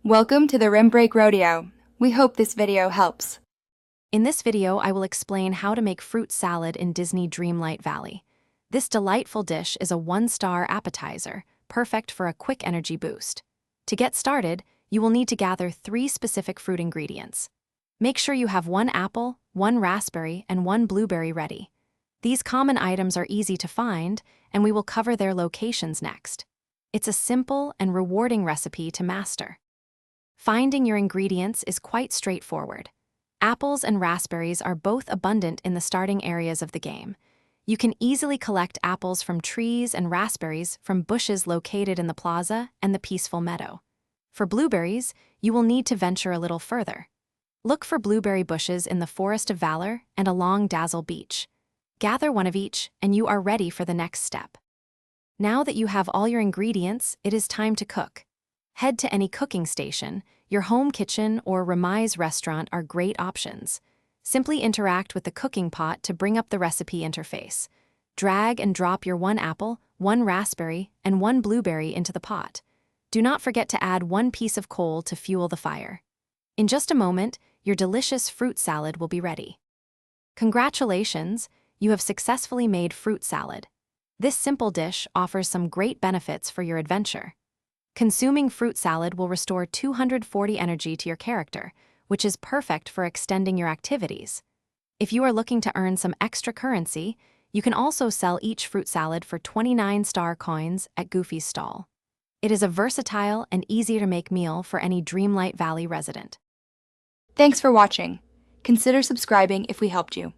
Welcome to the Rim Break Rodeo. We hope this video helps. In this video, I will explain how to make fruit salad in Disney Dreamlight Valley. This delightful dish is a one-star appetizer, perfect for a quick energy boost. To get started, you will need to gather 3 specific fruit ingredients. Make sure you have 1 apple, 1 raspberry, and 1 blueberry ready. These common items are easy to find, and we will cover their locations next. It's a simple and rewarding recipe to master. Finding your ingredients is quite straightforward. Apples and raspberries are both abundant in the starting areas of the game. You can easily collect apples from trees and raspberries from bushes located in the plaza and the peaceful meadow. For blueberries, you will need to venture a little further. Look for blueberry bushes in the Forest of Valor and along Dazzle Beach. Gather 1 of each, and you are ready for the next step. Now that you have all your ingredients, it is time to cook. Head to any cooking station. Your home kitchen or Ramai's restaurant are great options. Simply interact with the cooking pot to bring up the recipe interface. Drag and drop your 1 apple, 1 raspberry, and 1 blueberry into the pot. Do not forget to add 1 piece of coal to fuel the fire. In just a moment, your delicious fruit salad will be ready. Congratulations! You have successfully made fruit salad. This simple dish offers some great benefits for your adventure. Consuming fruit salad will restore 240 energy to your character, which is perfect for extending your activities. If you are looking to earn some extra currency, you can also sell each fruit salad for 29 star coins at Goofy's stall. It is a versatile and easy-to-make meal for any Dreamlight Valley resident. Thanks for watching. Consider subscribing if we helped you.